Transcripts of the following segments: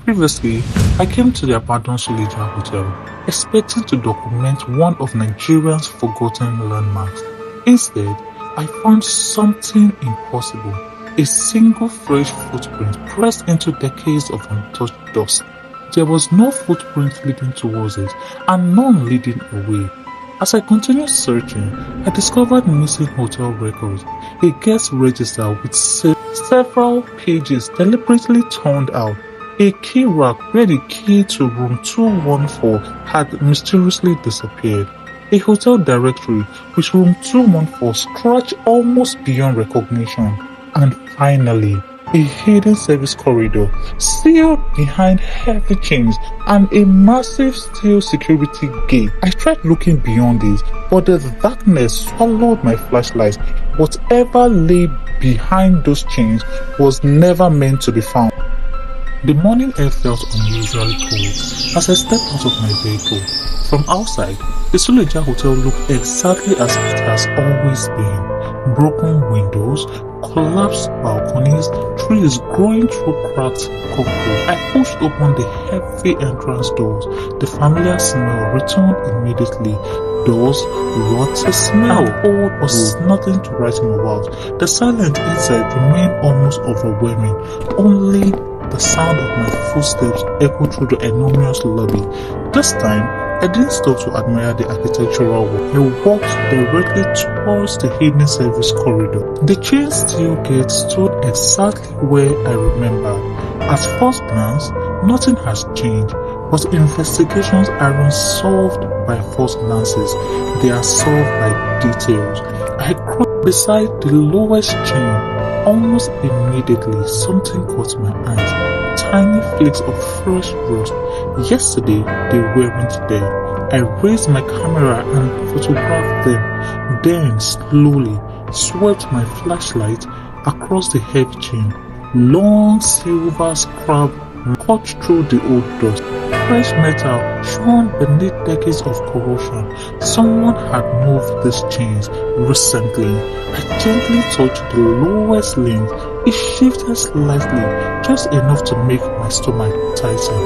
Previously, I came to the abandoned Suleja Hotel, expecting to document one of Nigeria's forgotten landmarks. Instead, I found something impossible: a single fresh footprint pressed into decades of untouched dust. There was no footprint leading towards it, and none leading away. As I continued searching, I discovered missing hotel records, a guest register with several pages deliberately torn out, a key rack where the key to room 214 had mysteriously disappeared, a hotel directory with room 214 scratched almost beyond recognition, and finally, a hidden service corridor sealed behind heavy chains and a massive steel security gate. I tried looking beyond this, but the darkness swallowed my flashlight. Whatever lay behind those chains was never meant to be found. The morning air felt unusually cold as I stepped out of my vehicle. From outside, the Suleja Hotel looked exactly as it has always been. Broken windows, collapsed balconies, trees growing through cracked concrete. I pushed open the heavy entrance doors. The familiar smell returned immediately. Doors, rotten smell, old was nothing to write home about. The silence inside remained almost overwhelming. Only the sound of my footsteps echoed through the enormous lobby. This time, I didn't stop to admire the architectural work. I walked directly towards the hidden service corridor. The chain steel gate stood exactly where I remembered. At first glance, nothing has changed, but investigations aren't solved by first glances, they are solved by details. I crouched beside the lowest chain. Almost immediately, something caught my eyes. Tiny flakes of fresh rust. Yesterday, they weren't there. I raised my camera and photographed them, then slowly swept my flashlight across the heavy chain. Long silver scrap cut through the old dust. Fresh metal shone beneath decades of corrosion. Someone had moved these chains recently. I gently touched the lowest link. It shifted slightly, just enough to make my stomach tighten.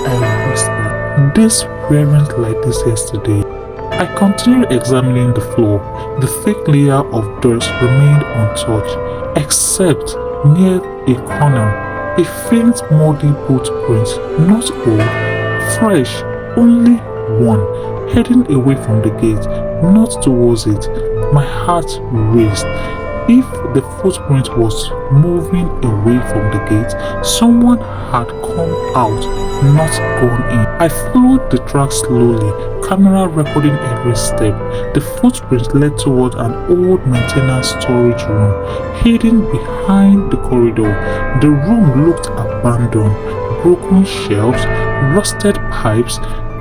I whispered, "This weren't like this yesterday." I continued examining the floor. The thick layer of dust remained untouched, except near a corner, a faint muddy footprint, not old, fresh, only one, heading away from the gate, not towards it. My heart raced. If the footprint was moving away from the gate, someone had come out, not gone in. I followed the track slowly, camera recording every step. The footprint led toward an old maintenance storage room, hidden behind the corridor. The room looked abandoned. Broken shelves, rusted pipes,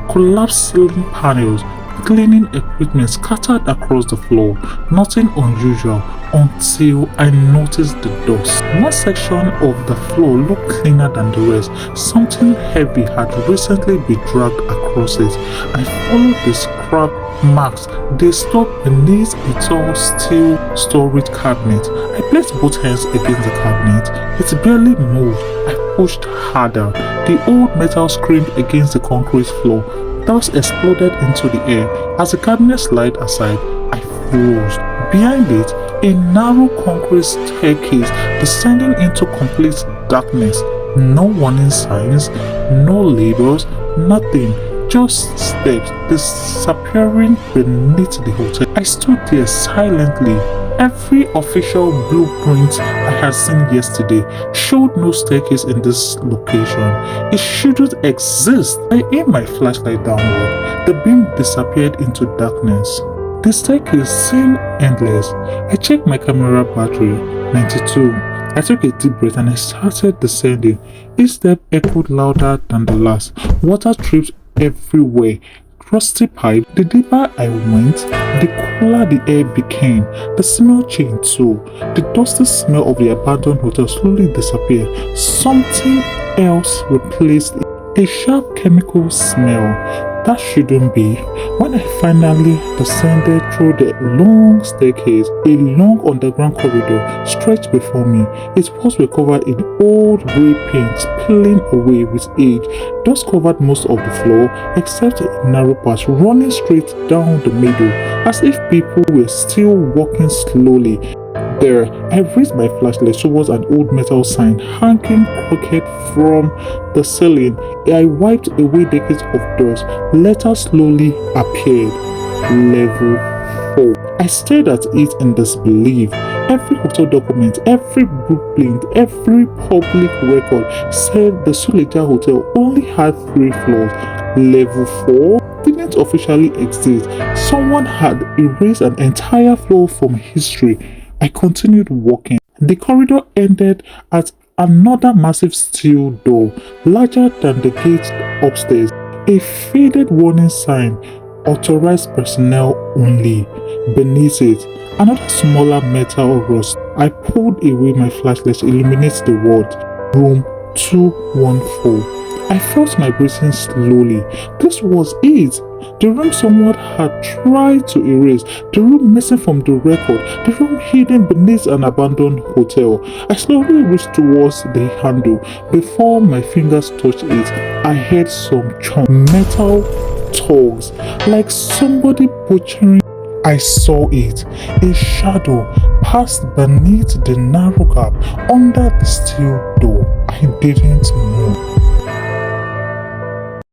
collapsed ceiling panels, cleaning equipment scattered across the floor. Nothing unusual until I noticed the dust. One section of the floor looked cleaner than the rest. Something heavy had recently been dragged across it. I followed the scrap marks. They stopped beneath a tall steel storage cabinet. I placed both hands against the cabinet. It barely moved. I pushed harder. The old metal screamed against the concrete floor. Dust exploded into the air. As the cabinet slid aside, I froze. Behind it, a narrow concrete staircase descending into complete darkness. No warning signs, no labels, nothing. Just steps disappearing beneath the hotel. I stood there silently. Every official blueprint I had seen yesterday showed no staircase in this location. It shouldn't exist. I aimed my flashlight downward. The beam disappeared into darkness. The staircase seemed endless. I checked my camera battery, 92. I took a deep breath and I started descending. Each step echoed louder than the last. Water dripped everywhere. Rusty pipe. The deeper I went, the cooler the air became. The smell changed too. The dusty smell of the abandoned hotel slowly disappeared. Something else replaced it. A sharp chemical smell. That shouldn't be. When I finally descended through the long staircase, a long underground corridor stretched before me. Its walls were covered in old grey paint, peeling away with age. Dust covered most of the floor, except a narrow path running straight down the middle, as if people were still walking slowly. There, I raised my flashlight towards an old metal sign hanging crooked from the ceiling. I wiped away decades of dust. Letters slowly appeared. Level 4. I stared at it in disbelief. Every hotel document, every blueprint, every public record said the Suleja Hotel only had 3 floors. Level 4 didn't officially exist. Someone had erased an entire floor from history. I continued walking. The corridor ended at another massive steel door, larger than the gate upstairs. A faded warning sign, authorized personnel only. Beneath it, another smaller metal rust. I pulled away my flashlight to illuminate the word. Room 214. I felt my breathing slowly. This was it. The room someone had tried to erase, the room missing from the record, the room hidden beneath an abandoned hotel. I slowly reached towards the handle. Before my fingers touched it, I heard some chunk, metal tugs, like somebody butchering. I saw it, a shadow passed beneath the narrow gap under the steel door. I didn't move.